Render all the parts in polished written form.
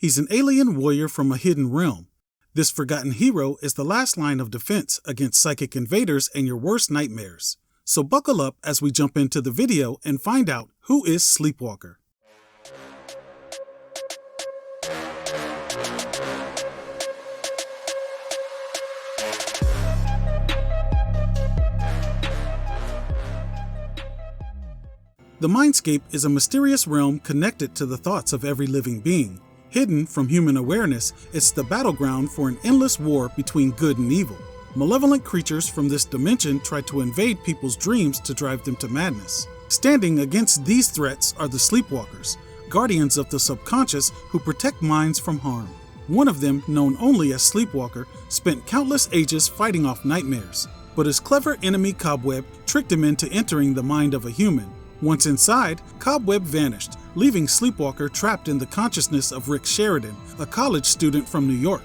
He's an alien warrior from a hidden realm. This forgotten hero is the last line of defense against psychic invaders and your worst nightmares. So buckle up as we jump into the video and find out who is Sleepwalker. The Mindscape is a mysterious realm connected to the thoughts of every living being. Hidden from human awareness, it's the battleground for an endless war between good and evil. Malevolent creatures from this dimension try to invade people's dreams to drive them to madness. Standing against these threats are the Sleepwalkers, guardians of the subconscious who protect minds from harm. One of them, known only as Sleepwalker, spent countless ages fighting off nightmares, but his clever enemy Cobweb tricked him into entering the mind of a human. Once inside, Cobweb vanished, leaving Sleepwalker trapped in the consciousness of Rick Sheridan, a college student from New York.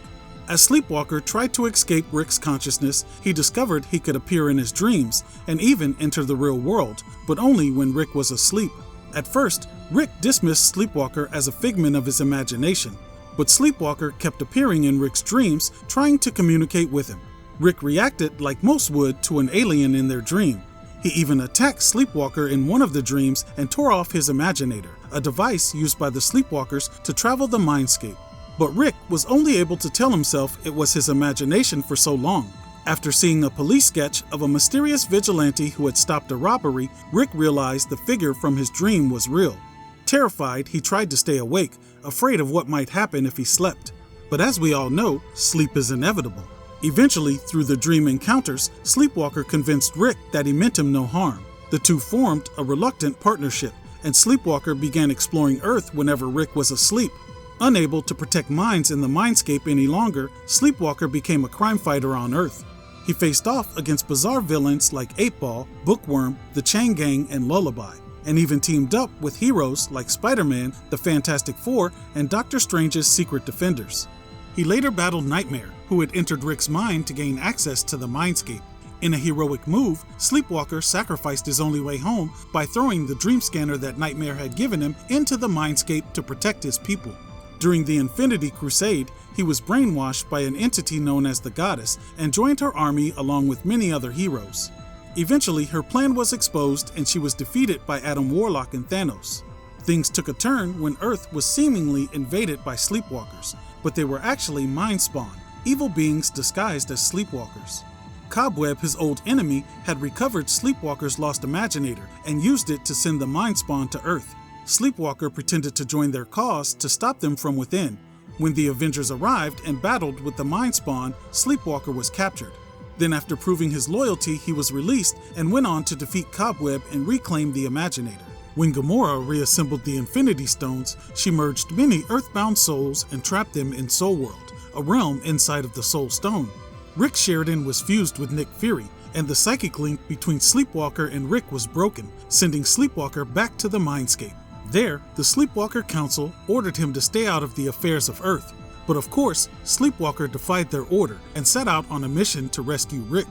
As Sleepwalker tried to escape Rick's consciousness, he discovered he could appear in his dreams and even enter the real world, but only when Rick was asleep. At first, Rick dismissed Sleepwalker as a figment of his imagination, but Sleepwalker kept appearing in Rick's dreams, trying to communicate with him. Rick reacted like most would to an alien in their dream. He even attacked Sleepwalker in one of the dreams and tore off his Imaginator, a device used by the Sleepwalkers to travel the Mindscape. But Rick was only able to tell himself it was his imagination for so long. After seeing a police sketch of a mysterious vigilante who had stopped a robbery, Rick realized the figure from his dream was real. Terrified, he tried to stay awake, afraid of what might happen if he slept. But as we all know, sleep is inevitable. Eventually, through the dream encounters, Sleepwalker convinced Rick that he meant him no harm. The two formed a reluctant partnership, and Sleepwalker began exploring Earth whenever Rick was asleep. Unable to protect minds in the Mindscape any longer, Sleepwalker became a crime fighter on Earth. He faced off against bizarre villains like 8-Ball, Bookworm, the Chain Gang, and Lullaby, and even teamed up with heroes like Spider-Man, the Fantastic Four, and Doctor Strange's Secret Defenders. He later battled Nightmare, who had entered Rick's mind to gain access to the Mindscape. In a heroic move, Sleepwalker sacrificed his only way home by throwing the dream scanner that Nightmare had given him into the Mindscape to protect his people. During the Infinity Crusade, he was brainwashed by an entity known as the Goddess and joined her army along with many other heroes. Eventually, her plan was exposed and she was defeated by Adam Warlock and Thanos. Things took a turn when Earth was seemingly invaded by Sleepwalkers, but they were actually Mind Spawn, evil beings disguised as Sleepwalkers. Cobweb, his old enemy, had recovered Sleepwalker's lost Imaginator and used it to send the Mind Spawn to Earth. Sleepwalker pretended to join their cause to stop them from within. When the Avengers arrived and battled with the Mind Spawn, Sleepwalker was captured. Then after proving his loyalty, he was released and went on to defeat Cobweb and reclaim the Imaginator. When Gamora reassembled the Infinity Stones, she merged many Earthbound souls and trapped them in Soul World, a realm inside of the Soul Stone. Rick Sheridan was fused with Nick Fury, and the psychic link between Sleepwalker and Rick was broken, sending Sleepwalker back to the Mindscape. There, the Sleepwalker Council ordered him to stay out of the affairs of Earth, but of course, Sleepwalker defied their order and set out on a mission to rescue Rick.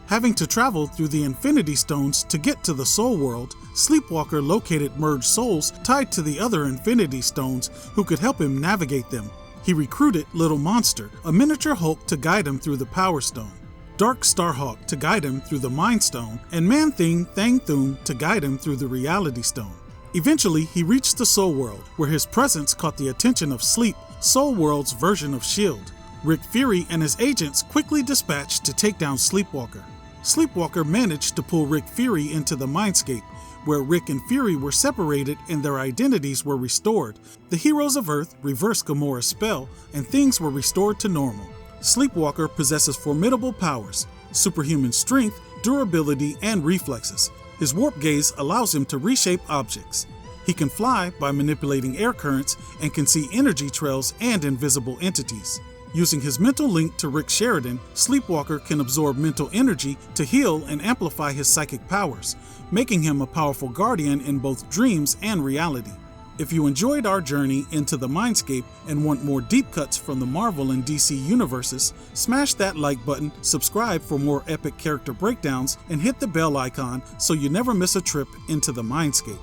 Having to travel through the Infinity Stones to get to the Soul World, Sleepwalker located merged souls tied to the other Infinity Stones who could help him navigate them. He recruited Little Monster, a miniature Hulk, to guide him through the Power Stone, Dark Starhawk to guide him through the Mind Stone, and Man-Thing Thang Thum to guide him through the Reality Stone. Eventually, he reached the Soul World, where his presence caught the attention of Sleep, Soul World's version of S.H.I.E.L.D. Rick Fury and his agents quickly dispatched to take down Sleepwalker. Sleepwalker managed to pull Rick Fury into the Mindscape, where Rick and Fury were separated and their identities were restored. The heroes of Earth reversed Gamora's spell, and things were restored to normal. Sleepwalker possesses formidable powers, superhuman strength, durability, and reflexes. His warp gaze allows him to reshape objects. He can fly by manipulating air currents and can see energy trails and invisible entities. Using his mental link to Rick Sheridan, Sleepwalker can absorb mental energy to heal and amplify his psychic powers, making him a powerful guardian in both dreams and reality. If you enjoyed our journey into the Mindscape and want more deep cuts from the Marvel and DC universes, smash that like button, subscribe for more epic character breakdowns, and hit the bell icon so you never miss a trip into the Mindscape.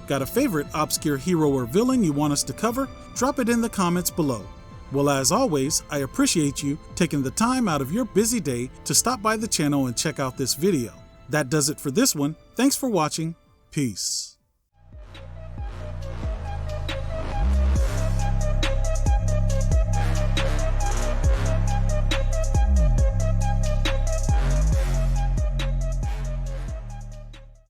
Got a favorite obscure hero or villain you want us to cover? Drop it in the comments below. Well, as always, I appreciate you taking the time out of your busy day to stop by the channel and check out this video. That does it for this one. Thanks for watching. Peace.